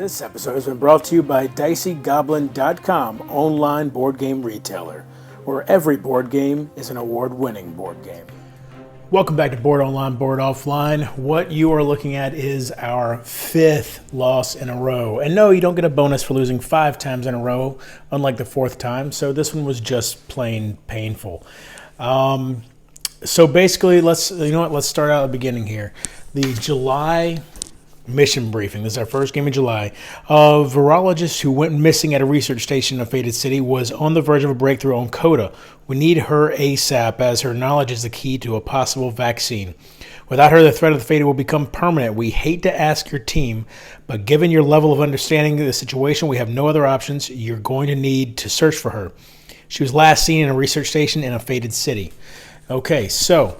This episode has been brought to you by DiceyGoblin.com, online board game retailer, where every board game is an award-winning board game. Welcome back to Board Online, Board Offline. What you are looking at is our 5th loss in a row. And no, you don't get a bonus for losing 5 times in a row, unlike the 4th time. So this one was just plain painful. So basically, let's start out at the beginning here. The July mission briefing. This is our first game in July. A virologist who went missing at a research station in a fated city was on the verge of a breakthrough on Coda. We need her ASAP, as her knowledge is the key to a possible vaccine. Without her, the threat of the fated will become permanent. We hate to ask your team, but given your level of understanding of the situation, we have no other options. You're going to need to search for her. She was last seen in a research station in a fated city. Okay, so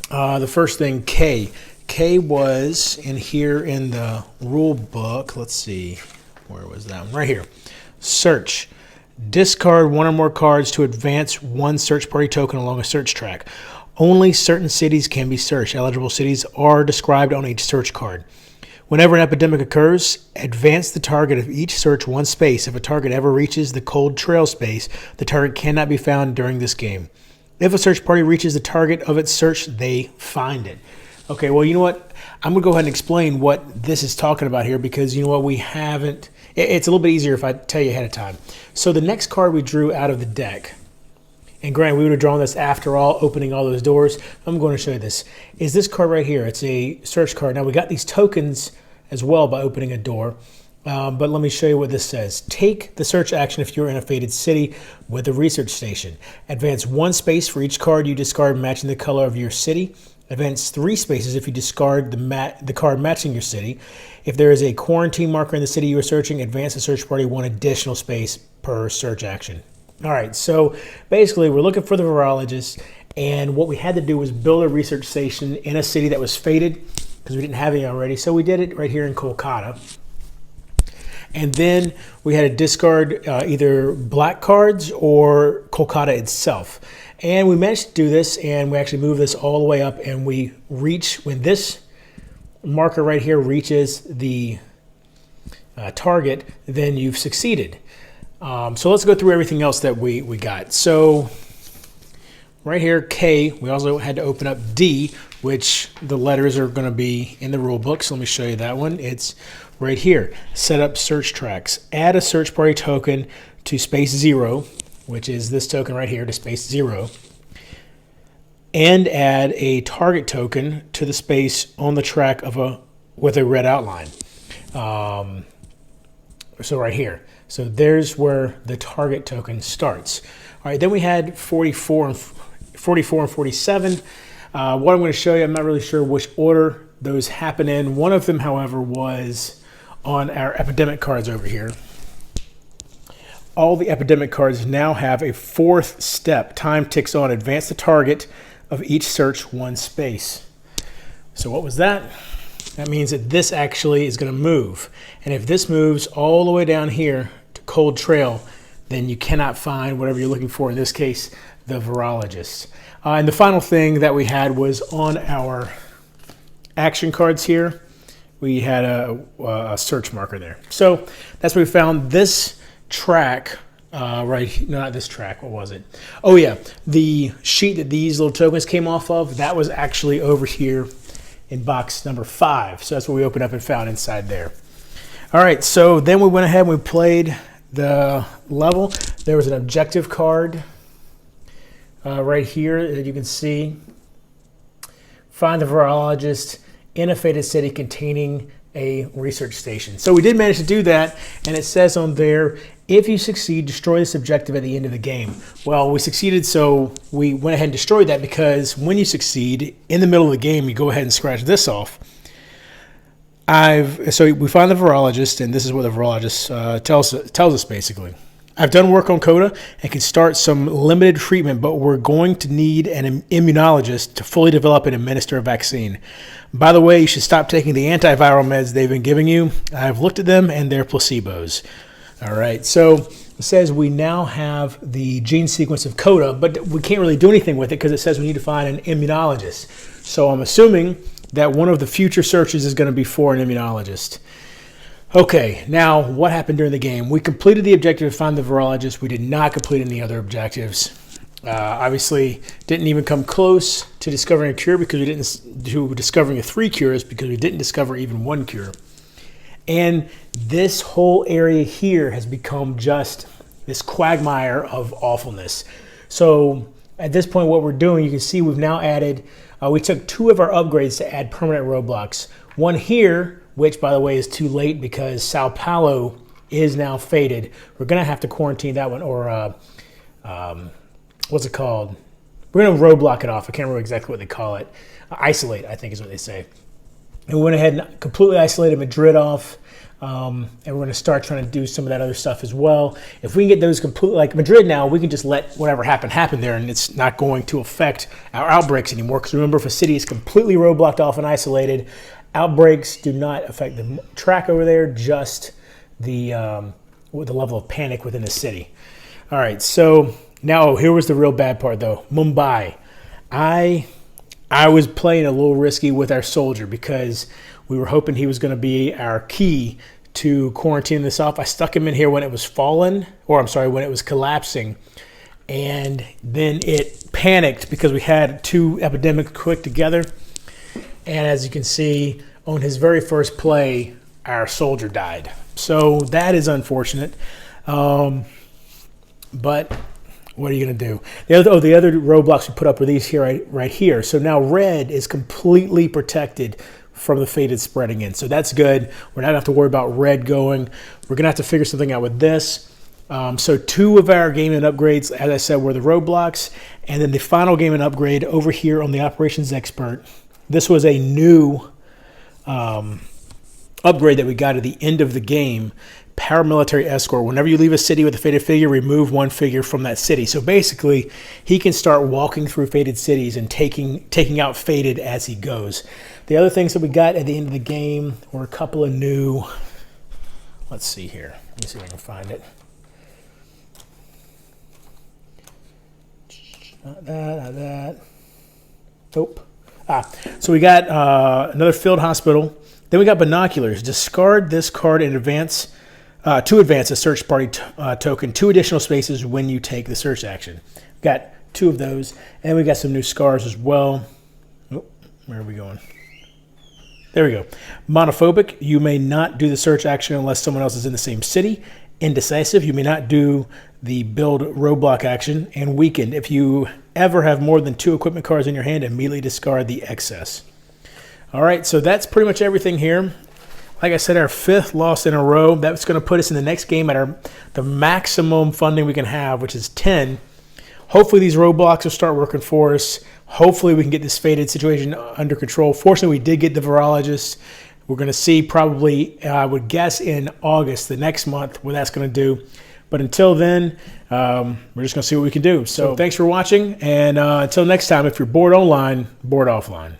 the first thing, K. K was in here in the rule book. Let's see. Where was that one? Right here. Search. Discard one or more cards to advance one search party token along a search track. Only certain cities can be searched. Eligible cities are described on each search card. Whenever an epidemic occurs, advance the target of each search one space. If a target ever reaches the cold trail space, the target cannot be found during this game. If a search party reaches the target of its search, they find it. Okay, well, you know what? I'm going to go ahead and explain what this is talking about here because, you know what, we haven't... It's a little bit easier if I tell you ahead of time. So the next card we drew out of the deck, and granted, we would have drawn this after all, opening all those doors. I'm going to show you this. Is this card right here. It's a search card. Now, we got these tokens as well by opening a door. But let me show you what this says. Take the search action if you're in a fated city with a research station. Advance one space for each card you discard matching the color of your city. Advance 3 spaces if you discard the card matching your city. If there is a quarantine marker in the city you are searching, advance the search party 1 additional space per search action. All right, so basically we're looking for the virologist, and what we had to do was build a research station in a city that was fated because we didn't have any already. So we did it right here in Kolkata. And then we had to discard either black cards or Kolkata itself. And we managed to do this, and we actually moved this all the way up, and we reach, when this marker right here reaches the target, then you've succeeded. So let's go through everything else that we got. So right here, K, we also had to open up D, which the letters are going to be in the rule book. So let me show you that one. It's right here. Set up search tracks. Add a search party token to space 0, which is this token right here, to space 0, and add a target token to the space on the track with a red outline. So right here. So there's where the target token starts. All right, then we had 44 and 47. What I'm going to show you, I'm not really sure which order those happen in. One of them, however, was on our epidemic cards over here. All the epidemic cards now have a 4th step. Time ticks on. Advance the target of each search 1 space. So what was that? That means that this actually is going to move. And if this moves all the way down here to Cold Trail, then you cannot find whatever you're looking for, in this case, the virologist. And the final thing that we had was on our action cards here, we had a search marker there. So that's what we found. This track, not this track, what was it? Oh yeah, the sheet that these little tokens came off of, that was actually over here in box number 5. So that's what we opened up and found inside there. All right, so then we went ahead and we played the level. There was an objective card right here that you can see. Find the virologist in a fated city containing a research station. So we did manage to do that, and it says on there, if you succeed, destroy this objective at the end of the game. Well, we succeeded, so we went ahead and destroyed that, because when you succeed, in the middle of the game, you go ahead and scratch this off. So we find the virologist, and this is what the virologist tells us basically. I've done work on Coda and can start some limited treatment, but we're going to need an immunologist to fully develop and administer a vaccine. By the way, you should stop taking the antiviral meds they've been giving you. I've looked at them and they're placebos. All right, so it says we now have the gene sequence of Coda, but we can't really do anything with it because it says we need to find an immunologist. So I'm assuming that one of the future searches is going to be for an immunologist. Okay, now what happened during the game? We completed the objective to find the virologist. We did not complete any other objectives. Obviously, didn't even come close to discovering a cure because we didn't do discovering 3 cures because we didn't discover even 1 cure. And this whole area here has become just this quagmire of awfulness. So at this point, what we're doing, you can see we've now added, we took 2 of our upgrades to add permanent roadblocks. One here, which by the way is too late because Sao Paulo is now faded. We're gonna have to quarantine that one, or what's it called? We're gonna roadblock it off. I can't remember exactly what they call it. Isolate, I think is what they say. And we went ahead and completely isolated Madrid off. And we're going to start trying to do some of that other stuff as well. If we can get those completely, like Madrid now, we can just let whatever happen there, and it's not going to affect our outbreaks anymore. Because remember, if a city is completely roadblocked off and isolated, outbreaks do not affect the track over there, just the level of panic within the city. All right, so now here was the real bad part, though. Mumbai. I was playing a little risky with our soldier because we were hoping he was going to be our key to quarantine this off. I stuck him in here when it was falling, or I'm sorry, when it was collapsing. And then it panicked because we had 2 epidemics quick together. And as you can see, on his very first play, our soldier died. So that is unfortunate. But what are you going to do? The other roadblocks we put up are these here, right here. So now red is completely protected from the faded spreading in. So that's good. We're not going to have to worry about red going. We're going to have to figure something out with this. So 2 of our gaming upgrades, as I said, were the roadblocks. And then the final gaming upgrade over here on the operations expert. This was a new upgrade that we got at the end of the game. Paramilitary escort. Whenever you leave a city with a faded figure, remove 1 figure from that city. So basically, he can start walking through faded cities and taking out faded as he goes. The other things that we got at the end of the game were a couple of new. Let's see here. Let me see if I can find it. Not that. Nope. So we got another field hospital. Then we got binoculars. Discard this card in advance. To advance a search party token, 2 additional spaces when you take the search action. We've got 2 of those, and we got some new scars as well. Oh, where are we going? There we go. Monophobic, you may not do the search action unless someone else is in the same city. Indecisive, you may not do the build roadblock action. And weakened, if you ever have more than 2 equipment cards in your hand, immediately discard the excess. All right, so that's pretty much everything here. Like I said, our 5th loss in a row. That's going to put us in the next game at the maximum funding we can have, which is 10. Hopefully these roadblocks will start working for us. Hopefully we can get this faded situation under control. Fortunately, we did get the virologist. We're going to see probably, I would guess, in August, the next month, what that's going to do. But until then, we're just going to see what we can do. So thanks for watching. And until next time, if you're bored online, bored offline.